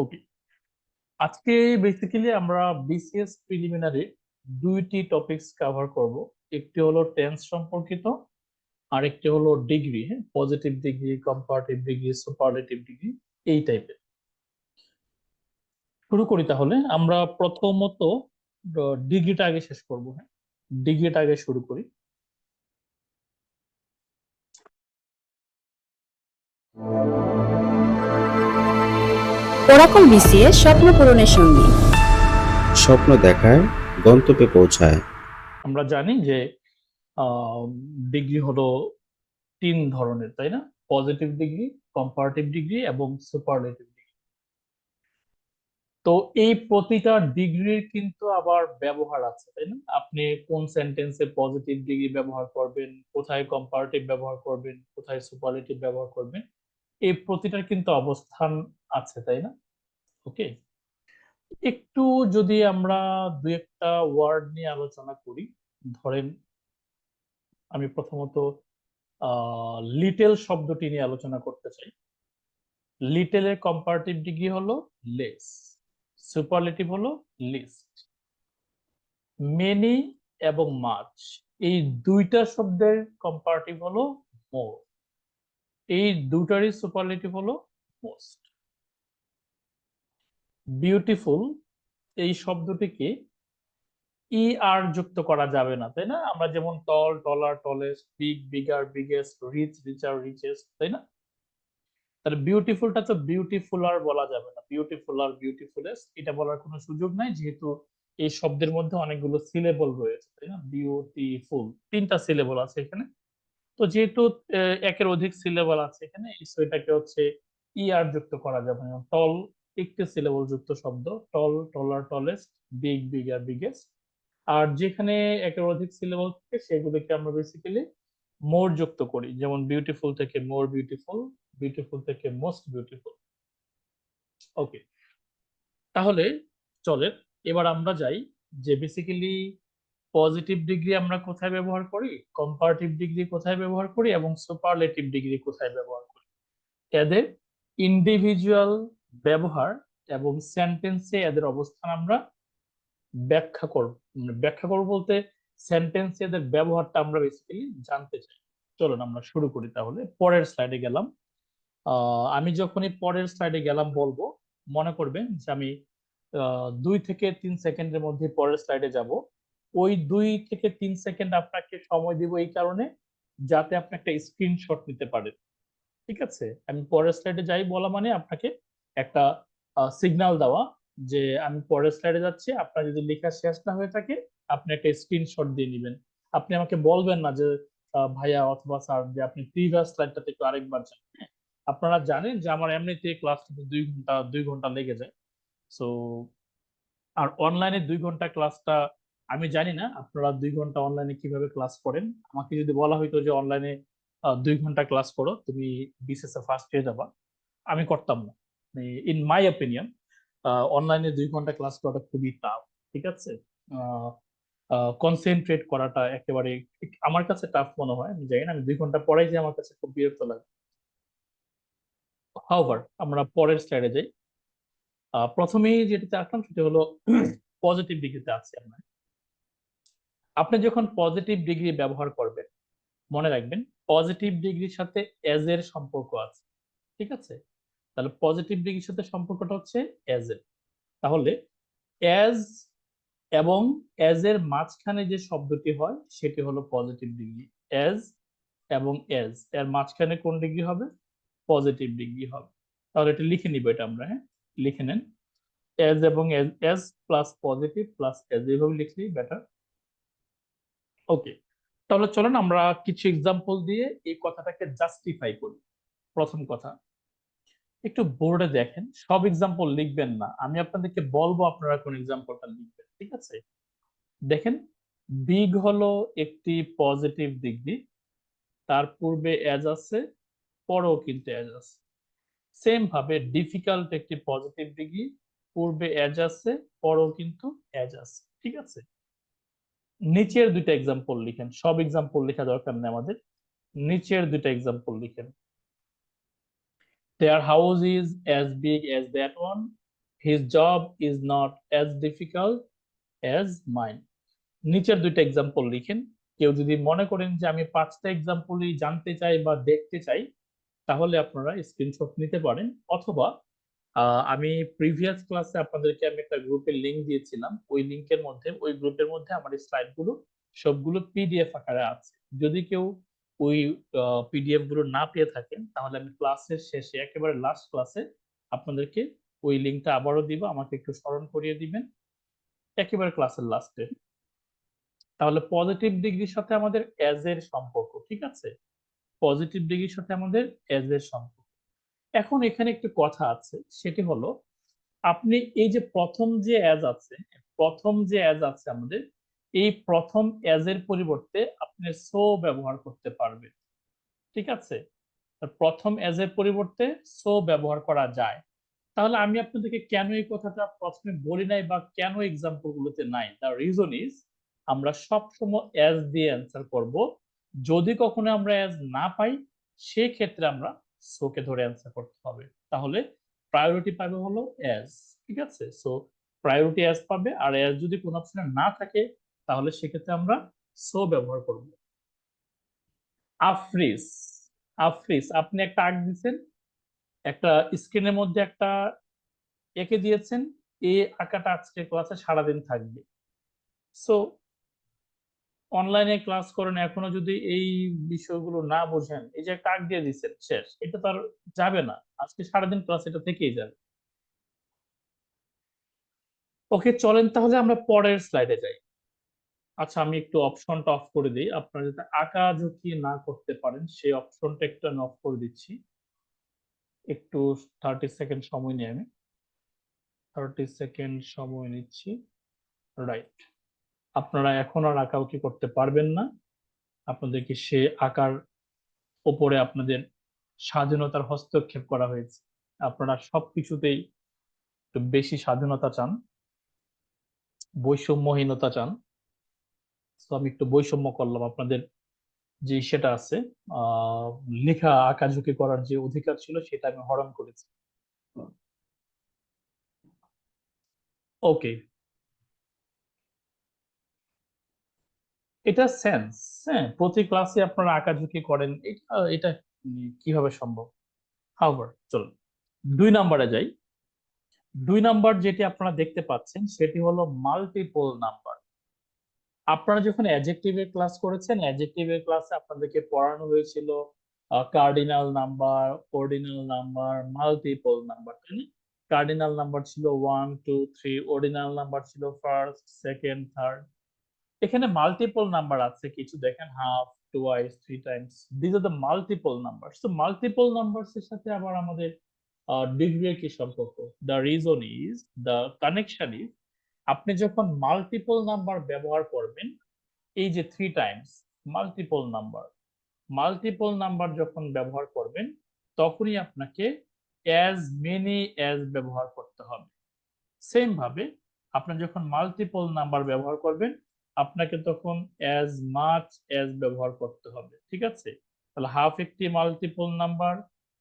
ওকে, আজকে বেসিক্যালি আমরা BCS preliminary দুইটি টপিকস কভার করব। একটি হলো টেন্স সম্পর্কিত, আর একটি হলো ডিগ্রি, হ্যাঁ, positive degree, comparative degree, superlative degree, এই টাইপের। শুরু করি তাহলে। আমরা প্রথমত ডিগ্রিটা আগে শেষ করব, হ্যাঁ, ডিগ্রিটা আগে শুরু করি। ওরাকল বিসিএস স্বপ্ন পূরণের সঙ্গী। স্বপ্ন দেখায়, গন্তব্যে পৌঁছায়। আমরা জানি যে ডিগ্রি হলো তিন ধরনের, তাই না? পজিটিভ ডিগ্রি, কম্পারেটিভ ডিগ্রি এবং সুপারলেটিভ ডিগ্রি। তো এই প্রতিটা ডিগ্রির কিন্তু আবার ব্যবহার আছে, তাই না? আপনি কোন সেন্টেন্সে পজিটিভ ডিগ্রি ব্যবহার করবেন, কোথায় কম্পারেটিভ ব্যবহার করবেন, কোথায় সুপারলেটিভ ব্যবহার করবেন, এই প্রতিটার কিন্তু অবস্থান আছে, তাই না? ওকে, একটু যদি আমরা দুই একটা ওয়ার্ড নিয়ে আলোচনা করি। ধরেন, আমি প্রথমত লিটেল শব্দটি নিয়ে আলোচনা করতে চাই। লিটেলের কম্পারেটিভ ডিগ্রি হলো লেস, সুপারলেটিভ হলো লিস্ট। মেনি এবং মাচ, এই দুইটা শব্দের কম্পারেটিভ হলো মোর, এই দুটারই সুপারলেটিভ হলো মোস্ট। বিউটিফুল, এই শব্দটিকে ই আর যুক্ত করা যাবে না, তাই না? আমরা যেমন tall, taller, tallest, big, bigger, biggest, rich, richer, richest, তাই না? তাহলে বিউটিফুলটা তো বিউটিফুল আর বলা যাবে না, বিউটিফুল আর বিউটিফুলেস্ট এটা বলার কোনো সুযোগ নাই, যেহেতু এই শব্দের মধ্যে অনেকগুলো সিলেবল রয়েছে, তাই না? বিউটিফুল তিনটা সিলেবল আছে এখানে। তো যেহেতু একের অধিক সিলেবল আছে এখানে, so এটাকে হচ্ছে ই আর যুক্ত করা যাবে না। টল একটি সিলেবল যুক্ত শব্দ, টল, taller, tallest, big, bigger, biggest. আর যেখানে একের অধিক সিলেবল থাকে সেগুলোকে আমরা বেসিক্যালি মোর যুক্ত করি, যেমন বিউটিফুল থেকে মোর বিউটিফুল, বিউটিফুল থেকে মোস্ট বিউটিফুল। ওকে, তাহলে চলেন এবার আমরা যাই যে বেসিক্যালি পজিটিভ ডিগ্রি আমরা কোথায় ব্যবহার করি, কম্পারেটিভ ডিগ্রি কোথায় ব্যবহার করি এবং সুপারলেটিভ ডিগ্রি কোথায় ব্যবহার করি। এদের ইন্ডিভিজুয়াল ব্যবহার এবং সেন্টেন্সে এদের অবস্থান আমরা ব্যাখ্যা করব। ব্যাখ্যা করব বলতে সেন্টেন্সে এদের ব্যবহারটা আমরা বেসিক্যালি জানতে চাই। চলুন আমরা শুরু করি তাহলে। পরের স্লাইডে গেলাম। আমি যখনই পরের স্লাইডে গেলাম বলবো, মনে করবেন যে আমি 2 থেকে 3 সেকেন্ডের মধ্যে পরের স্লাইডে যাব। ওই 2 থেকে 3 সেকেন্ড আপনাকে সময় দিব এই কারণে যাতে আপনি একটা স্ক্রিনশট নিতে পারেন। ঠিক আছে, আমি পরের স্লাইডে যাই বলা মানে আপনাকে একটা সিগন্যাল দেওয়া যে আমি পরের স্লাইডে যাচ্ছি। আপনার যদি লেখা শেষ না হয়ে থাকে আপনি একটা স্ক্রিনশট দিয়ে নেবেন। আপনি আমাকে বলবেন না যে ভাইয়া অথবা স্যার যে আপনি প্রিভিয়াস স্লাইডটাতে একটু আরেকবার যান। হ্যাঁ? আপনারা জানেন যে আমার এমনিতে ক্লাস 2 ঘন্টা লেগে যায়। সো আর অনলাইনে 2 ঘন্টা ক্লাসটা আমি জানি না আপনারা 2 ঘন্টা অনলাইনে কিভাবে ক্লাস করেন। আমাকে যদি বলা হইতো যে অনলাইনে 2 ঘন্টা ক্লাস করো তুমি বিসিএস এ ফার্স্ট হয়ে যাবা, আমি করতাম না। ইন মাই অপিনিয়ন অনলাইনে 2 ঘন্টা ক্লাস করাটা খুবই টাফ। ঠিক আছে, কনসেন্ট্রেট করাটা একেবারে আমার কাছে টাফ মনে হয়। আমি জানি না, আমি 2 ঘন্টা পড়াই যে আমার কাছে খুব বিরক্ত লাগে। হাউভার আমরা পরের স্লাইডে যাই। প্রথমেই যেটাতে আসলাম সেটা হলো পজিটিভ ডিগ্রিতে আছি আমরা। আপনি যখন পজিটিভ ডিগ্রি ব্যবহার করবেন মনে রাখবেন পজিটিভ ডিগ্রির সাথে এজ এর সম্পর্ক আছে। ঠিক আছে, তাহলে পজিটিভ ডিগ্রির সাথে সম্পর্কটা হচ্ছে এজ এর। তাহলে এজ এবং এজ এর মাঝখানে যে শব্দটি হয় সেটি হলো পজিটিভ ডিগ্রি। এজ এবং এজ এর মাঝখানে কোন ডিগ্রি হবে? পজিটিভ ডিগ্রি হবে। তাহলে এটা লিখে নিব, এটা আমরা, হ্যাঁ, লিখে নেন। এজ এবং as, as plus positive plus as, এইভাবে লিখলেই বেটার। ওকে, তাহলে চলেন আমরা কিছু এক্সাম্পল দিয়ে এই কথাটাকে জাস্টিফাই করি। প্রথম কথা, একটু বোর্ডে দেখেন, সব এক্সাম্পল লিখবেন না, আমি আপনাদেরকে বলবো আপনারা কোন এক্সাম্পলটা লিখবেন। ঠিক আছে, দেখেন, বিগ হলো একটি পজিটিভ ডিগ্রি, তার পূর্বে এজ আছে, পরেও কিন্তু এজ আছে। সেম ভাবে ডিফিকাল্ট একটি পজিটিভ ডিগ্রি, পূর্বে এজ আছে, পরেও কিন্তু এজ আছে। ঠিক আছে, নিচের দুইটা এক্সাম্পল লিখেন, সব এক্সাম্পল লেখা দরকার নেই আমাদের, নিচের দুইটা এক্সাম্পল লিখেন। their house is as big as that one, his job is not as difficult as mine. নিচের দুইটা এক্সাম্পল লিখেন। কেউ যদি মনে করেন যে আমি 5টা এক্সাম্পলই জানতে চাই বা দেখতে চাই, তাহলে আপনারা স্ক্রিনশট নিতে পারেন, অথবা আমি প্রিভিয়াস ক্লাসে আপনাদেরকে আমি একটা গ্রুপের লিংক দিয়েছিলাম, ওই লিংকের মধ্যে, ওই গ্রুপের মধ্যে আমার স্লাইড গুলো সবগুলো পিডিএফ আকারে আছে। যদি কেউ ওই পিডিএফ গুলো না পেয়ে থাকেন, তাহলে আমি ক্লাসের শেষে একেবারে লাস্ট ক্লাসে আপনাদেরকে ওই লিংকটা আবারও দিব, আমাকে একটু স্মরণ করিয়ে দিবেন একেবারে ক্লাসের লাস্টে। তাহলে পজিটিভ ডিগ্রির সাথে আমাদের এজ এর সম্পর্ক, ঠিক আছে? পজিটিভ ডিগ্রির সাথে আমাদের এজ এর সম্পর্ক। এখন এখানে একটু কথা আছে, সেটি হলো আপনি এই যে প্রথম যে অ্যাজ আছে, প্রথম যে অ্যাজ আছে আমাদের, এই প্রথম অ্যাজ এর পরিবর্তে আপনি সো ব্যবহার করতে পারবেন, ঠিক আছে? প্রথম অ্যাজ এর পরিবর্তে সো ব্যবহার করা যায়। তাহলে আমি আপনাদেরকে কেন এই কথাটা প্রথমে বলি নাই বা কেন এক্সাম্পল গুলোতে নাই, দ্য রিজন ইজ আমরা সবসময় অ্যাজ দিয়ে অ্যান্সার করব। যদি কখনো আমরা অ্যাজ না পাই, সেই ক্ষেত্রে আমরা সোকে ধরে অ্যান্সার করতে হবে। তাহলে প্রায়োরিটি পাবে হলো অ্যাজ, ঠিক আছে? সো প্রায়োরিটি অ্যাজ পাবে, আর অ্যাজ যদি কোনো অপশনে না থাকে, তাহলে সেক্ষেত্রে আমরা সো ব্যবহার করব। আফরিস, আফরিস, আপনি একটা আঁক দিচ্ছেন, একটা স্ক্রিনের মধ্যে একটা এঁকে দিয়েছেন, এই আঁকাটা আজকে ক্লাসে সারাদিন থাকবে। সো অনলাইনে ক্লাস করেন, এখনো যদি এই বিষয়গুলো না বোঝেন, এই যে একটা আঁক দিয়ে দিচ্ছেন, শেষ, এটা তো আর যাবে না, আজকে সারাদিন ক্লাস এটা থেকেই যাবে। ওকে, চলেন তাহলে আমরা পরের স্লাইডে যাই। আচ্ছা, আমি একটু অপশনটা অফ করে দিই, আপনারা যাতে আঁকা ঝুঁকি না করতে পারেন সেই অপশনটা একটু আমি অফ করে দিচ্ছি। একটু 30 সেকেন্ড সময় নিয়ে আমি 30 সেকেন্ড সময় নিচ্ছি। রাইট, আপনারা এখন আর আঁকাউকি করতে পারবেন না, আপনাদেরকে সে আঁকার উপরে আপনাদের স্বাধীনতার হস্তক্ষেপ করা হয়েছে। আপনারা সবকিছুতেই একটু বেশি স্বাধীনতা চান, বৈষম্যহীনতা চান। তো আমি একটু বৈষম্য করলাম, আপনাদের যে সেটা আছে, আহ লেখা আঁকাঝুঁকি করার যে অধিকার ছিল সেটা আমি হরণ করেছি। ওকে, এটা সেন্স। হ্যাঁ, প্রতি ক্লাসে আপনারা আঁকাঝুঁকি করেন, এটা এটা কিভাবে সম্ভব? হাওয়ার, চলুন 2 নম্বরে যাই। 2 নম্বর যেটি আপনারা দেখতে পাচ্ছেন সেটি হলো মাল্টিপল নাম্বার। আপনারা যখন অ্যাডজেক্টিভের ক্লাস করেছেন, অ্যাডজেক্টিভের ক্লাসে আপনাদেরকে পড়ানো হয়েছিল cardinal number, ordinal number, multiple number, তাই না? কার্ডিনাল নাম্বার ছিল 1 2 3, অর্ডিনাল নাম্বার ছিল ফার্স্ট, সেকেন্ড, থার্ড। এখানে মাল্টিপল নাম্বার আছে কিছু, দেখেন half, twice, 3 Times, this are the multiple number. তো মাল্টিপল নাম্বারস এর সাথে আবার আমাদের ডিগ্রির কি সম্পর্ক? The reason is, the connection is, আপনি যখন মাল্টিপল নাম্বার ব্যবহার করবেন, এই যে 3 Times, multiple number, multiple number যখন ব্যবহার করবেন, তখনই আপনাকে অ্যাজ মেনি অ্যাজ ব্যবহার করতে হবে। সেম ভাবে আপনি যখন মাল্টিপল নাম্বার ব্যবহার করবেন, আপনাকে তখন অ্যাজ মাচ অ্যাজ ব্যবহার করতে হবে, ঠিক আছে? তাহলে হাফ একটি মাল্টিপল নাম্বার,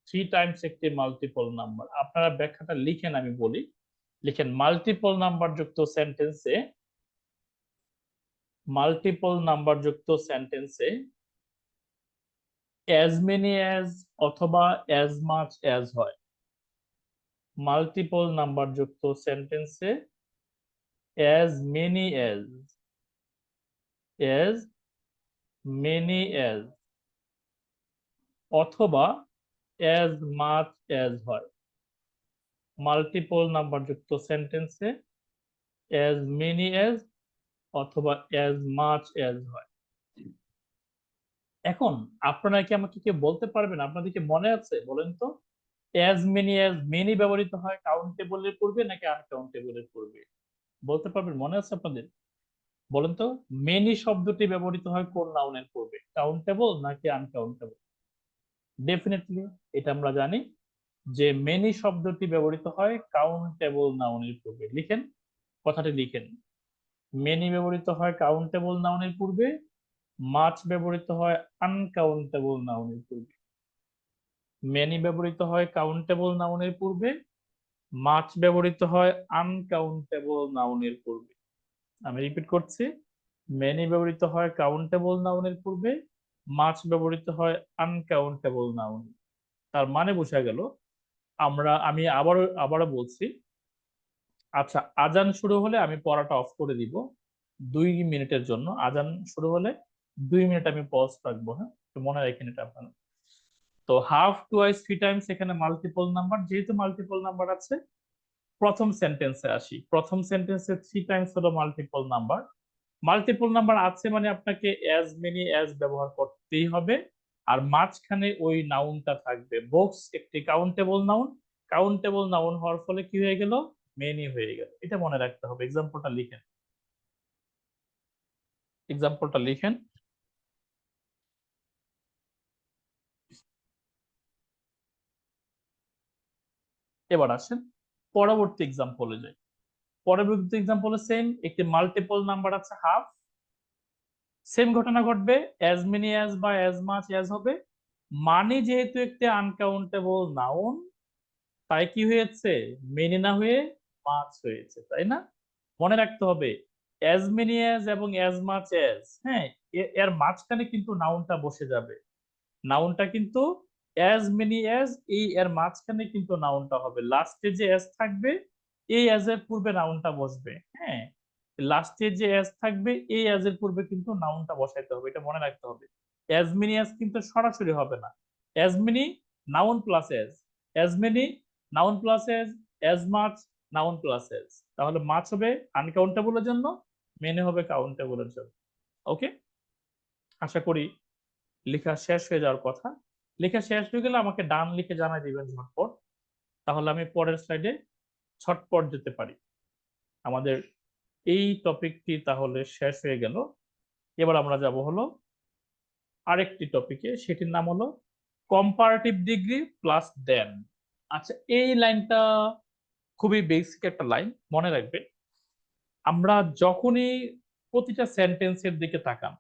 3 টাইমস একটি মাল্টিপল নাম্বার। আপনারা ব্যাখ্যাটা লিখেন, আমি বলি, লিখেন মাল্টিপল নাম্বার যুক্ত সেন্টেন্সে, মাল্টিপল নাম্বার যুক্ত সেন্টেন্সে অ্যাজ মেনি অ্যাজ অথবা অ্যাজ মাচ অ্যাজ হয়। মাল্টিপল নাম্বার যুক্ত সেন্টেন্সে as many as, as many as অথবা অ্যাজ মাচ অ্যাজ হয়। মাল্টিপল নাম্বার যুক্ত সেন্টেন্সে অ্যাজ মেনি অ্যাজ অথবা অ্যাজ মাচ অ্যাজ হয়। এখন আপনারা কি আমাকে কি বলতে পারবেন, আপনাদের কি মনে আছে বলেন তো, অ্যাজ মেনি ব্যবহৃত হয় কাউন্টেবলের পূর্বে নাকি আনকাউন্টেবলের পূর্বে? বলতে পারবেন, মনে আছে আপনাদের? বলেন তো, মেনি শব্দটি ব্যবহৃত হয় কোন নাউনের পূর্বে, কাউন্টেবল নাকি আনকাউন্টেবল? ডেফিনেটলি এটা আমরা জানি যে মেনি শব্দটি ব্যবহৃত হয় কাউন্টেবল নাউনের পূর্বে। লিখেন, কথাটি লিখেন, মেনি ব্যবহৃত হয় কাউন্টেবল নাউনের পূর্বে, মাচ ব্যবহৃত হয় আনকাউন্টেবল নাউনের পূর্বে। মেনি ব্যবহৃত হয় কাউন্টেবল নাউনের পূর্বে, মাচ ব্যবহৃত হয় আনকাউন্টেবল নাউনের পূর্বে। আমি রিপিট করছি, মেনি ব্যবহৃত হয় কাউন্টেবল নাউনের পূর্বে, মাচ ব্যবহৃত হয় আনকাউন্টেবল নাউন। তার মানে বোঝা গেল, আমি আবারও বলছি, আচ্ছা আজান শুরু হলে আমি পড়াটা অফ করে দিব 2 মিনিটের জন্য। আজান শুরু হলে 2 মিনিট আমি পজ রাখবো, হ্যাঁ, একটু মনে রাখেন এটা আপনারা। তো হাফ, টুয়াইস, থ্রি টাইমস এখানে মাল্টিপল নাম্বার, যেহেতু মাল্টিপল নাম্বার আছে প্রথম সেন্টেন্সে আসি। প্রথম সেন্টেন্সে থ্রি টাইমস হলো মাল্টিপল নাম্বার। মাল্টিপল নাম্বার আছে মানে আপনাকে অ্যাজ মেনি অ্যাজ ব্যবহার করতেই হবে, আর মাঝখানে ওই নাউনটা থাকবে। বুকস একটি কাউন্টেবল নাউন, কাউন্টেবল নাউন হওয়ার ফলে কি হয়ে গেল, মেনি হয়ে গেল। এটা মনে রাখতে হবে। এক্সাম্পলটা লিখেন, এক্সাম্পলটা লিখেন। এবার আসেন পরবর্তী এক্সাম্পলে যাই। পরবর্তী এক্সাম্পলে সেম, একটি মাল্টিপল নাম্বার আছে হাফ, সেম ঘটনা ঘটবে, অ্যাজ মেনি অ্যাজ বা অ্যাজ মাচ অ্যাজ হবে। মানে যেহেতু একটি আনকাউন্টেবল নাউন, তাই কি হয়েছে, মেনি না হয়ে মাছ হয়েছে, তাই না? মনে রাখতে হবে অ্যাজ মেনি অ্যাজ এবং অ্যাজ মাচ অ্যাজ, হ্যাঁ, এর মাঝখানে কিন্তু নাউনটা বসে যাবে। নাউনটা কিন্তু অ্যাজ মেনি অ্যাজ, এই এর মাঝখানে কিন্তু নাউনটা হবে। লাস্টে যে অ্যাজ থাকবে এই অ্যাজ এর পূর্বে নাউনটা বসবে, হ্যাঁ, লাস্টে যে অ্যাজ থাকবে এই অ্যাজ এর পূর্বে কিন্তু নাউনটা বসাইতে হবে, এটা মনে রাখতে হবে। অ্যাজ মেনি অ্যাজ কিন্তু সরাসরি হবে না। As many noun plus as, as many noun plus as, as much noun plus as. তাহলে মাছ হবে আনকাউন্টেবলের জন্য, মেনি হবে কাউন্টেবলের জন্য। ওকে, আশা করি লেখা শেষ হয়ে যাওয়ার কথা। লেখা শেষ হয়ে গেলে আমাকে ডান লিখে জানাই দিবেন ঝটপট, তাহলে আমি পরের স্লাইডে ছটপট যেতে পারি। আমাদের এই টপিকটি তাহলে শেষ হয়ে গেল। এবার আমরা যাব হলো আরেকটি টপিকে, সেটির নাম হলো কম্পারেটিভ ডিগ্রি প্লাস দেন। আচ্ছা, এই লাইনটা খুবই বেসিক একটা লাইন, মনে রাখবেন। আমরা যখনই প্রতিটা সেন্টেন্সের দিকে তাকান,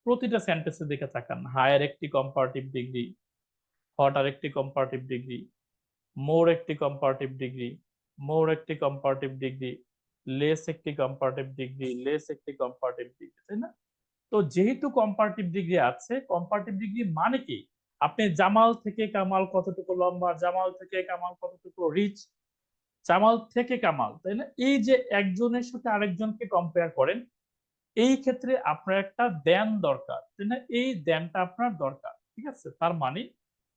প্রতিটা সেন্টেন্সের দিকে তাকান, হায়ার একটি কম্পারেটিভ ডিগ্রি, হট আর একটি কম্পারেটিভ ডিগ্রি, মোর একটি কম্পারেটিভ ডিগ্রি, মোর একটি কম্পারেটিভ ডিগ্রি, লেস একটি কম্পারেটিভ ডিগ্রি, লেস একটি কম্পারেটিভ ডিগ্রি, তাই না? তো যেহেতু কম্পারেটিভ ডিগ্রি আছে, কম্পারেটিভ ডিগ্রি মানে কি, আপনি জামাল থেকে কামাল কতটুকু লম্বা, জামাল থেকে কামাল কতটুকু রিচ, জামাল থেকে কামাল, তাই না? এই যে একজনের সাথে আরেকজনকে কম্পেয়ার করেন, এই ক্ষেত্রে আপনার একটা দেন দরকার, তাই না? এই দেনটা আপনার দরকার, ঠিক আছে? তার মানে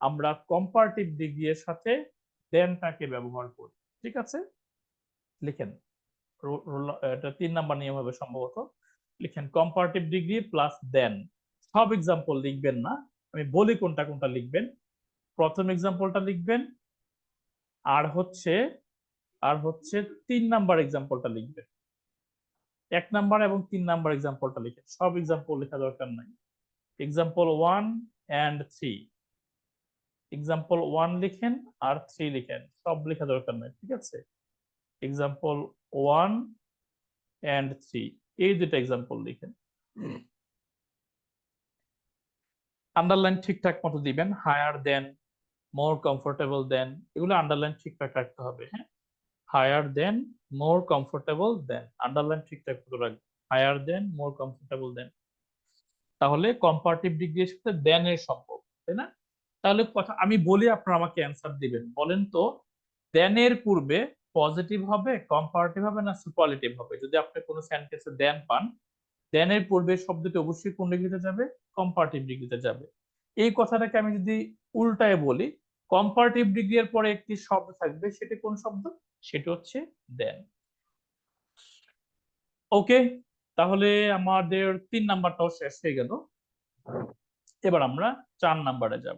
আমরা কম্পারেটিভ ডিগ্রি এর সাথে দেনটাকে ব্যবহার করি, ঠিক আছে? লিখেন, এটা 3 নাম্বার নিয়ম হবে সম্ভবত। লিখেন কম্পারেটিভ ডিগ্রি প্লাস দেন। সব এক্সাম্পল লিখবেন না, আমি বলি কোনটা কোনটা লিখবেন। প্রথম এক্সাম্পলটা লিখবেন, আর হচ্ছে 3 নাম্বার এক্সাম্পলটা লিখবেন। 1 নাম্বার এবং 3 নাম্বার এক্সাম্পলটা লিখেন, সব এক্সাম্পল লেখা দরকার নাই। এক্সাম্পল 1 and 3, এক্সাম্পল 1 লিখেন আর 3 লিখেন, সব লেখা দরকার নাই, ঠিক আছে? এক্সাম্পল 1 and 3, এই দুটো এক্সাম্পল লিখেন। আন্ডারলাইন ঠিকঠাক মতো দিবেন, হায়ার দেন, মোর কমফোর্টেবল দেন, এগুলো আন্ডারলাইন ঠিকঠাক রাখতে হবে, হ্যাঁ। হায়ার দেন, মোর কমফোর্টেবল দেন, আন্ডারলাইন ঠিকঠাক মতো রাখবেন। হায়ার দেন, মোর কমফোর্টেবল দেন, তাহলে কম্পারেটিভ ডিগ্রির সাথে দেন এর সম্পর্ক, তাই না? তাহলে কথা আমি বলি, আপনারা আমাকে অ্যান্সার দিবেন। বলেন তো, দেন এর পূর্বে পজিটিভ হবে, কম্পারেটিভ হবে, না সুপারলেটিভ হবে? যদি আপনি কোনো সেন্টেন্সে দেন পান, দেন এর পূর্বে শব্দটি অবশ্যই কোন ডিগ্রিতে যাবে, কম্পারেটিভ ডিগ্রিতে যাবে। এই কথাটাকে আমি যদি উল্টায় বলি, কম্পারেটিভ ডিগ্রি এর পরে একটি শব্দ থাকবে, সেটি কোন শব্দ, সেটি হচ্ছে দেন। ওকে, তাহলে আমাদের 3 নাম্বারটাও শেষ হয়ে গেল। এবার আমরা 4 নাম্বারে যাব।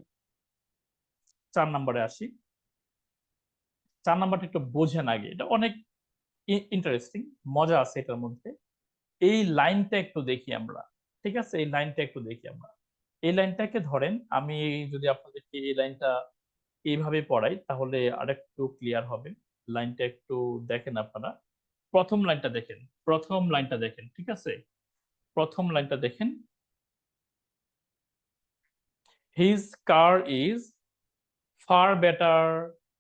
4 নাম্বারে আসি। 4 নাম্বারটা একটু বোঝেন আগে, এটা অনেক ইন্টারেস্টিং, মজা আছে এটার মধ্যে। এই লাইনটা একটু দেখি আমরা, ঠিক আছে? এই লাইনটা একটু দেখি আমরা। এই লাইনটাকে ধরেন, আমি যদি আপনাদেরকে এই লাইনটা এইভাবে পড়াই তাহলে আরেকটু ক্লিয়ার হবে। লাইনটা একটু দেখেন আপনারা। প্রথম লাইনটা দেখেন, প্রথম লাইনটা দেখেন, ঠিক আছে? প্রথম লাইনটা দেখেন, his car is far better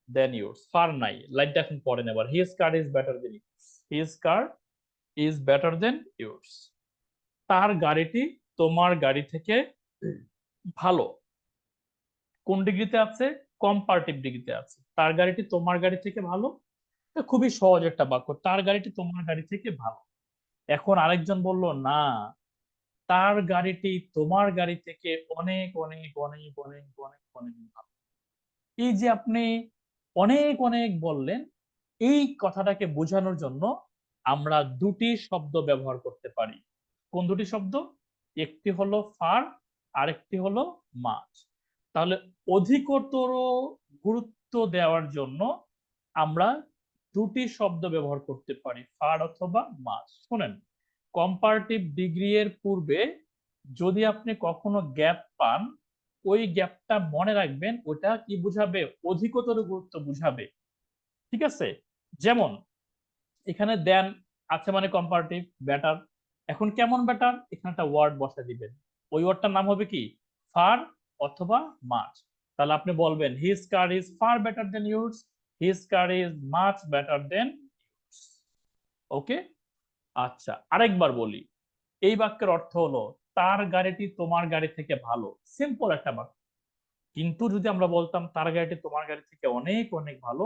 than yours, far নাই, লাইটটা এখন পরে নেবার, his car is better than yours, his car is better than yours, তার গাড়িটি তোমার গাড়ি থেকে ভালো। কোন ডিগ্রিতে আছে? কম্পারেটিভ ডিগ্রিতে আছে। তার গাড়িটি তোমার গাড়ি থেকে ভালো, এটা খুবই সহজ একটা বাক্য, তার গাড়িটি তোমার গাড়ি থেকে ভালো। এখন আরেকজন বলল না, তার গাড়িটি তোমার গাড়ি থেকে অনেক অনেক অনেক অনেক অনেক অনেক ভালো। এই যে আপনি অনেক অনেক বললেন, এই কথাটাকে বোঝানোর জন্য আমরা দুটি শব্দ ব্যবহার করতে পারি। কোন দুটি শব্দ? একটি হলো ফার, আরেকটি হলো মাচ। তাহলে অধিকতর গুরুত্ব দেওয়ার জন্য আমরা দুটি শব্দ ব্যবহার করতে পারি, ফার অথবা মাচ। শুনেন, কম্পারেটিভ ডিগ্রি এর পূর্বে যদি আপনি কখনো গ্যাপ পান, ওই গ্যাপটা মনে রাখবেন, ওটা কি বুঝাবে? অধিকতর গুরুত্ব বুঝাবে। ঠিক আছে? যেমন এখানে দেন আছে মানে কম্পারেটিভ, বেটার। এখন কেমন বেটার? এখানে একটা ওয়ার্ড বসা দিবেন, ওই ওয়ার্ডটার নাম হবে কি? ফার অথবা মাচ। তাহলে আপনি বলবেন his car is far better than yours, his car is much better than yours. Okay, আচ্ছা আরেকবার বলি, এই বাক্যের অর্থ হলো তার গাড়িটি তোমার গাড়ি থেকে ভালো, সিম্পল একটা বাক্য। কিন্তু যদি আমরা বলতাম তার গাড়িটি তোমার গাড়ি থেকে অনেক অনেক ভালো,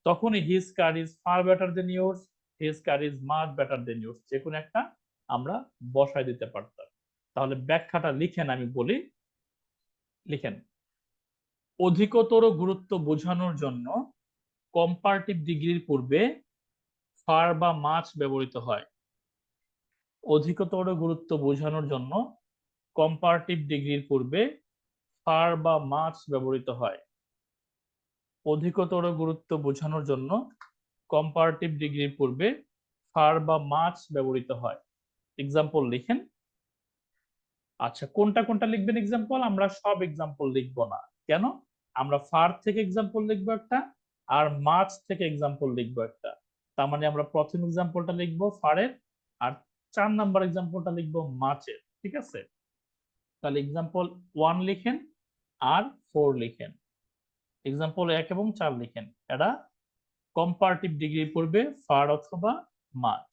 তখনই his car is far better then yours, his car is much better then yours, যে কোনো একটা আমরা বসায় দিতে পারতাম। তাহলে ব্যাখ্যাটা লিখেন, আমি বলি, লিখেন। অধিকতর গুরুত্ব বোঝানোর জন্য কম্পারেটিভ ডিগ্রির পূর্বে ফার বা মাচ ব্যবহৃত হয়। অধিকতর গুরুত্ব বোঝানোর জন্য কম্পারেটিভ ডিগ্রির পূর্বে ফার বা মাচ ব্যবহৃত হয়। অধিকতর গুরুত্ব বোঝানোর জন্য কম্পারেটিভ ডিগ্রির পূর্বে ফার বা মাচ ব্যবহৃত হয়। এক্সাম্পল লিখেন। আচ্ছা, কোনটা কোনটা লিখবেন এক্সাম্পল? আমরা সব এক্সাম্পল লিখব না। কেন? আমরা ফার থেকে এক্সাম্পল লিখবো একটা, আর মাচ থেকে এক্সাম্পল লিখবো একটা। তার মানে আমরা প্রথম এক্সাম্পলটা লিখবো ফারের, আর 4 নাম্বার এক্সাম্পলটা লিখবো মাচের। ঠিক আছে? তাহলে এক্সাম্পল 1 লিখেন আর 4 লিখেন। এক্সাম্পল 1 এবং 4 লিখেন। এটা কম্পারেটিভ ডিগ্রির পূর্বে ফার অথবা মাচ।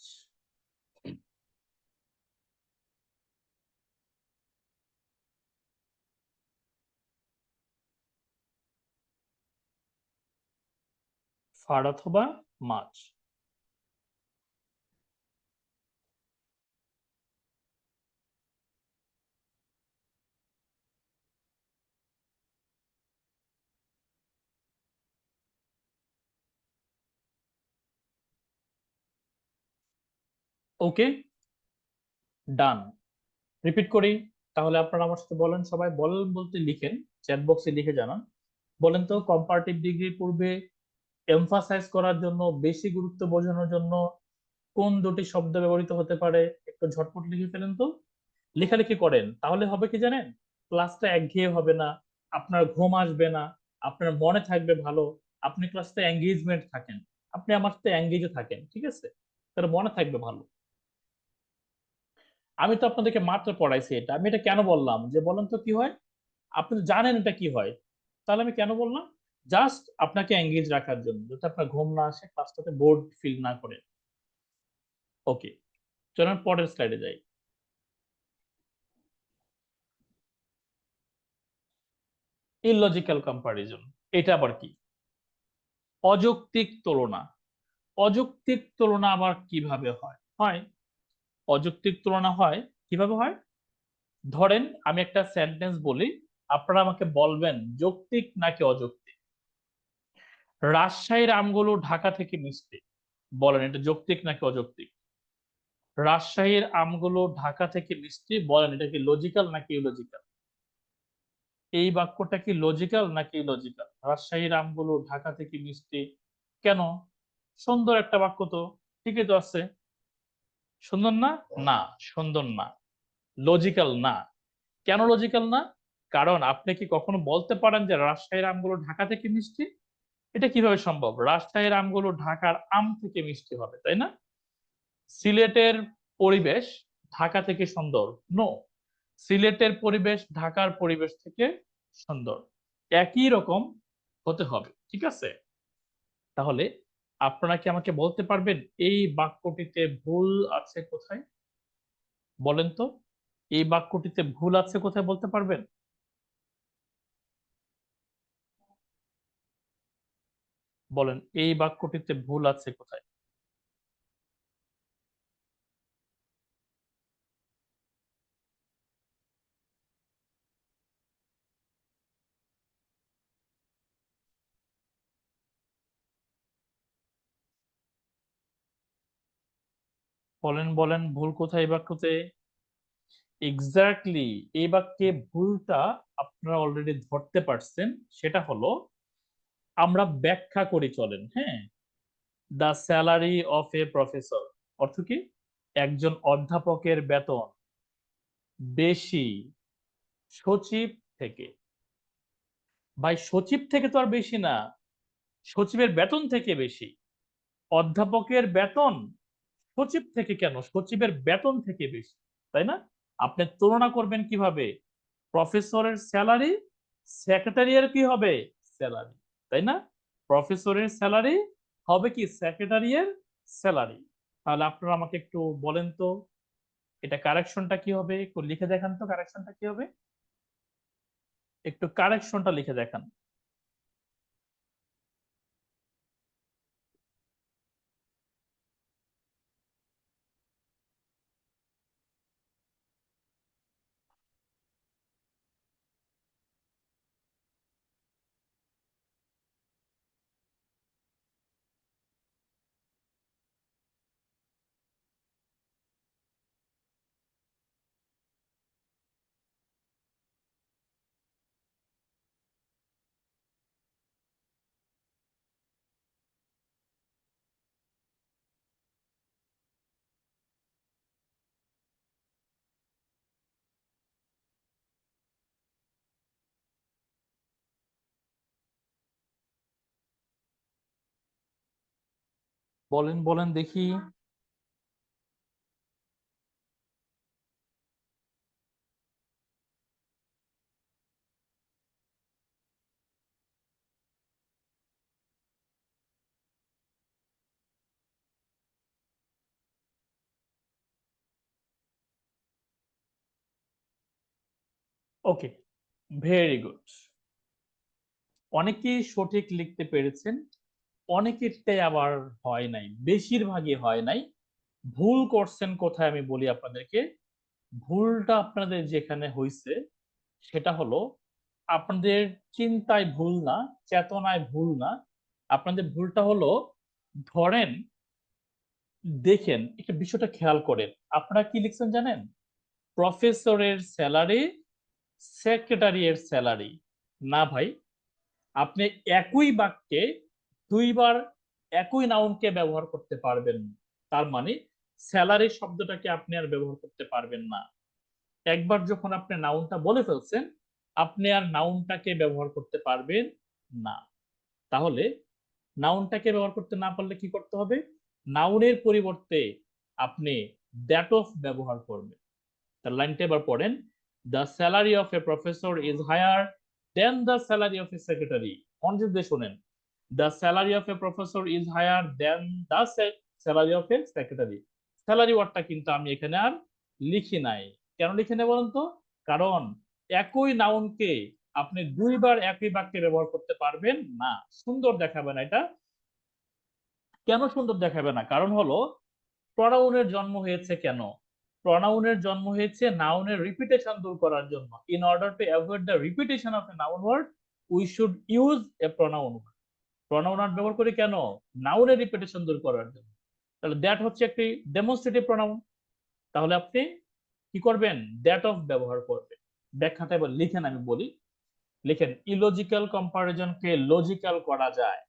ফার অথবা মাচ। ওকে, ডান। রিপিট করি, তাহলে আপনারা আমার সাথে বলেন, সবাই বলেন বলতে লিখেন, চ্যাট বক্সে লিখে জানান। বলেন তো, কম্পারেটিভ ডিগ্রির পূর্বে এমফাসাইজ করার জন্য, বেশি গুরুত্ব বোঝানোর জন্য কোন দুটি শব্দ ব্যবহৃত হতে পারে? একটু ঝটপট লিখে ফেলেন তো। লেখালেখি করেন, তাহলে হবে কি জানেন? ক্লাসটা একঘেয়ে হবে না, আপনার ঘুম আসবে না, আপনার মনে থাকবে ভালো, আপনি ক্লাসটা এঙ্গেজমেন্ট থাকেন, আপনি আমার সাথে এঙ্গেজে থাকেন। ঠিক আছে? তাহলে মনে থাকবে ভালো। আমি তো আপনাদেরকে মাত্র পড়াইছি এটা, আমি এটা কেন বললাম যে বলেন তো কি হয়? আপনি তো জানেন এটা কি হয়, তাহলে আমি কেন বললাম? জাস্ট আপনাকে এঙ্গেজ রাখার জন্য, যাতে আপনার ঘুম না আসে, ক্লাসটাতে বোর্ড ফিল না করে। ওকে, চলুন পরের স্লাইডে যাই। ইললজিক্যাল কম্পারিজন, এটা আবার কি? অযৌক্তিক তুলনা। অযৌক্তিক তুলনা আবার কিভাবে হয়? হয়, অযৌক্তিক তুলনা হয় কিভাবে হয়? ধরেন আমি একটা সেন্টেন্স বলি, আপনারা আমাকে বলবেন যৌক্তিক নাকি অযৌক্তিক। রাজশাহীর আমগুলো ঢাকা থেকে মিষ্টি, বলেন এটা যৌক্তিক নাকি অযৌক্তিক? রাজশাহীর আমগুলো ঢাকা থেকে মিষ্টি, বলেন এটা কি লজিক্যাল নাকি ইলজিক্যাল? এই বাক্যটা কি লজিক্যাল নাকি ইলজিক্যাল? রাজশাহীর আমগুলো ঢাকা থেকে মিষ্টি, কেন? সুন্দর একটা বাক্য তো, ঠিকই তো আছে। সুন্দর না? না, সুন্দর না, লজিক্যাল না। কেন লজিক্যাল না? কারণ আপনি কি কখনো বলতে পারেন যে রাজশাহীর আমগুলো ঢাকা থেকে মিষ্টি? এটা কিভাবে সম্ভব? রাজশাহীর আমগুলো ঢাকার আম থেকে মিষ্টি হবে, তাই না? সিলেটের পরিবেশ ঢাকা থেকে সুন্দর, নো, সিলেটের পরিবেশ ঢাকার পরিবেশ থেকে সুন্দর। একই রকম হতে হবে, ঠিক আছে? তাহলে আপনারা কি আমাকে বলতে পারবেন এই বাক্যটিতে ভুল আছে কোথায়? বলেন তো, এই বাক্যটিতে ভুল আছে কোথায় বলতে পারবেন? বলেন এই বাক্যটিতে ভুল আছে কোথায়? বলেন বলেন ভুল কোথায় এই বাক্যতে? এক্স্যাক্টলি, এই বাক্যে ভুলটা আপনারা অলরেডি ধরতে পারছেন। সেটা হলো, আমরা ব্যাখ্যা করি, চলেন, হ্যাঁ। The salary of a professor অর্থ কি? একজন অধ্যাপকের বেতন বেশি সচিব থেকে। ভাই, সচিব থেকে তো আর বেশি না, সচিবের বেতন থেকে বেশি। অধ্যাপকের বেতন সচিব থেকে কেন, সচিবের বেতন থেকে বেশি, তাই না? আপনি তুলনা করবেন কিভাবে? প্রফেসরের স্যালারি সেক্রেটারির কি হবে? স্যালারি, তাই না? প্রফেসরের স্যালারি হবে কি সেক্রেটারির স্যালারি। তাহলে আপনারা আমাকে একটু বলেন তো, এটা কারেকশনটা কি হবে? একটু লিখে দেখান তো, কারেকশনটা কি হবে? একটু কারেকশনটা লিখে দেখান। বলেন বলেন দেখি। ওকে, ভেরি গুড। অনেকেই সঠিক লিখতে পেরেছেন, অনেকেরটাই আবার হয় নাই, বেশিরভাগই হয় নাই। ভুল করছেন কোথায় আমি বলি আপনাদেরকে। ভুলটা আপনাদের যেখানে হইছে সেটা হলো, আপনাদের চিন্তায় ভুল না, চেতনায় ভুল না। আপনাদের ভুলটা হলো, ধরেন, দেখেন একটা বিষয়টা খেয়াল করেন, আপনারা কি লিখছেন জানেন? প্রফেসরের স্যালারি সেক্রেটারির স্যালারি। না ভাই, আপনি একই বাক্যে দুইবার একই নাউনকে ব্যবহার করতে পারবেন না। তার মানে স্যালারি শব্দটাকে আপনি আর ব্যবহার করতে পারবেন না। একবার যখন আপনি নাউনটা বলে ফেলছেন, আপনি আর নাউনটাকে ব্যবহার করতে পারবেন না। তাহলে নাউনটাকে ব্যবহার করতে না পারলে কি করতে হবে? নাউনের পরিবর্তে আপনি দ্যাট অফ ব্যবহার করবেন। তার লাইনটা এবার পড়েন। The salary of a professor is higher than the salary of a secretary. মনোযোগ দিয়ে শোনেন। The salary of a professor is higher than the salary of a secretary. Salary ওয়ার্ডটা কিন্তু আমি এখানে আর লিখি নাই। কেন লিখি নাই বলুন তো? কারণ একই নাউনকে আপনি দুইবার একই বাক্যে ব্যবহার করতে পারবেন না, সুন্দর দেখাবে না এটা। কেন সুন্দর দেখাবে না? কারণ হলো, প্রনাউনের জন্ম হয়েছে কেন? প্রনাউনের জন্ম হয়েছে নাউনের রিপিটেশন দূর করার জন্য। In order to avoid the repetition of a noun word, we should use a pronoun word. Pronoun word ব্যবহার করি কেন? নাউনের রিপিটেশন দূর করার জন্য। তাহলে দ্যাট হচ্ছে একটি ডেমনস্ট্রেটিভ প্রনাউন। তাহলে আপনি কি করবেন? দ্যাট অফ ব্যবহার করবেন। ব্যাখ্যাটা এবার লিখেন, আমি বলি। লিখেন, ইলজিক্যাল কম্পারিজনকে লজিক্যাল করা যায়।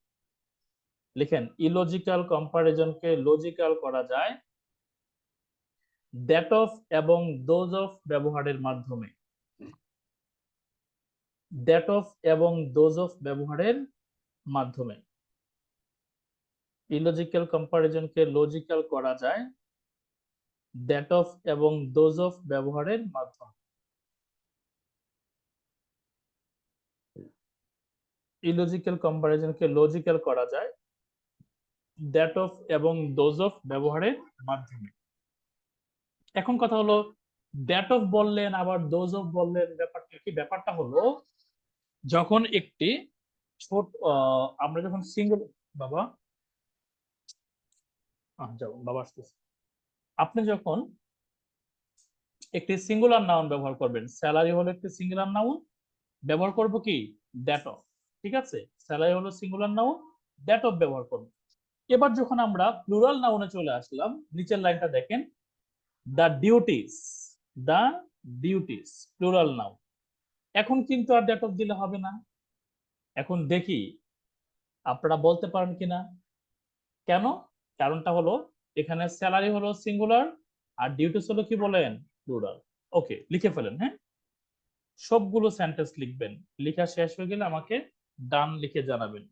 লিখেন, ইলজিক্যাল কম্পারিজনকে লজিক্যাল করা যায় দ্যাট অফ এবং দোজ অফ ব্যবহারের মাধ্যমে। দ্যাট অফ এবং দোজ অফ ব্যবহারের মাধ্যমে ইলজিক্যাল কম্পারিজনকে লজিক্যাল করা যায় দ্যাট অফ এবং দোজ অফ ব্যবহারের মাধ্যমে। ইলজিক্যাল কম্পারিজনকে লজিক্যাল করা যায় দ্যাট অফ এবং দোজ অফ ব্যবহারের মাধ্যমে। এখন কথা হলো দ্যাট অফ বললেন আবার দোজ অফ বললেন, ব্যাপারটা কি? ব্যাপারটা হলো যখন একটি ছোট আমরা যখন সিঙ্গেল, বাবা যাও, বাবা আসতেছে। আপনি যখন একটি সিঙ্গুলার নাউন ব্যবহার করবেন, স্যালারি হলো একটি সিঙ্গুলার নাউন, ব্যবহার করব কি? That of. ঠিক আছে, স্যালারি হলো সিঙ্গুলার নাউন, দ্যাট অফ ব্যবহার করব। এবার যখন আমরা প্লুরাল নাউনে চলে আসলাম, নিচের লাইনটা দেখেন, the duties, the duties plural noun. এখন কিন্তু আর দ্যাট অফ দিলে হবে না। এখন দেখি আপনারা বলতে পারেন কিনা কেন। কারণটা হলো এখানে স্যালারি হলো সিঙ্গুলার আর ডিউটিস হলো কি বলেন? প্লুরাল। ওকে, লিখে ফেলেন। হ্যাঁ, সবগুলো সেন্টেন্স লিখবেন, লেখা শেষ হয়ে গেলে আমাকে ডান লিখে জানাবেন।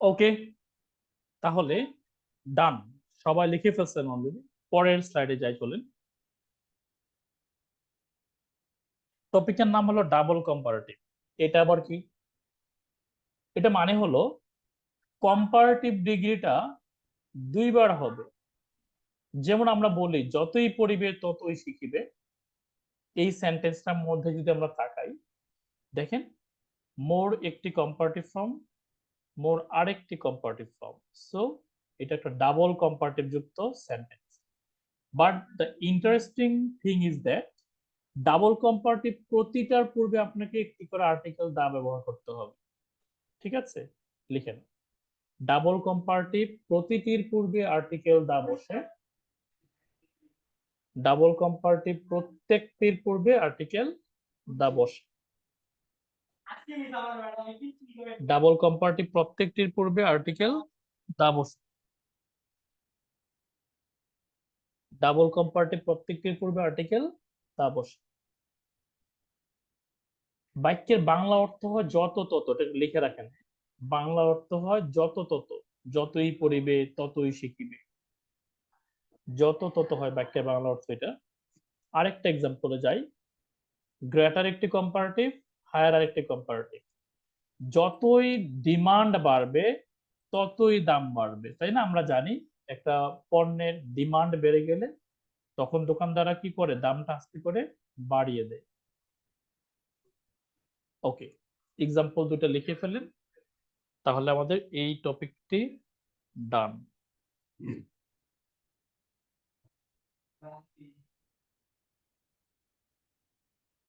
ওকে, তাহলে ডান, সবাই লিখে ফেলছেন অলরেডি। পরের স্লাইডে যাই, চলেন। টপিকের নাম হলো ডাবল কম্পারেটিভ। এটা আবার কি? এটা মানে হলো কম্পারেটিভ ডিগ্রিটা দুইবার হবে। যেমন আমরা বলি যতই পড়িবে ততই শিখিবে, এই সেন্টেন্সটার মধ্যে যদি আমরা তাকাই, দেখেন, মোর একটি কম্পারেটিভ ফর্ম, মোর আরেকটি কম্পারেটিভ ফর্ম। সো এটা একটা ডাবল কম্পারেটিভ যুক্ত sentence. But the interesting thing is that double comparative প্রতিটার পূর্বে আপনাকে একটি করে আর্টিকেল দা ব্যবহার করতে হবে। ঠিক আছে, লিখেন, ডাবল কম্পারেটিভ প্রতিটির পূর্বে আর্টিকেল দা বসে, ডাবল কম্পারেটিভ প্রত্যেকটির পূর্বে আর্টিকেল দা বসে, ডাবল কম্পারেটিভ প্রত্যেকটির পূর্বে আর্টিকেল দা বসে, ডাবল কম্পারেটিভ প্রত্যেকটির পূর্বে আর্টিকেল দা বসে। বাক্যের বাংলা অর্থ হয় যত তত, এটা লিখে রাখেন। বাংলা অর্থ হয় যত তত, যতই পড়িবে ততই শিখিবে, যত তত হয় বাক্যের বাংলা অর্থ এটা। আরেকটা এক্সাম্পলে যাই, গ্রেটার একটি কম্পারেটিভ, হায়ার আরেকটি কম্পারেটিভ। যতই ডিমান্ড বাড়বে ততই দাম বাড়বে, তাই না? আমরা জানি একটা পণ্যের ডিমান্ড বেড়ে গেলে তখন দোকানদাররা কি করে, দামটা আস্তে করে বাড়িয়ে দেয়। ওকে, এক্সাম্পল দুটো লিখে ফেলেন, তাহলে আমাদের এই টপিকটি ডান।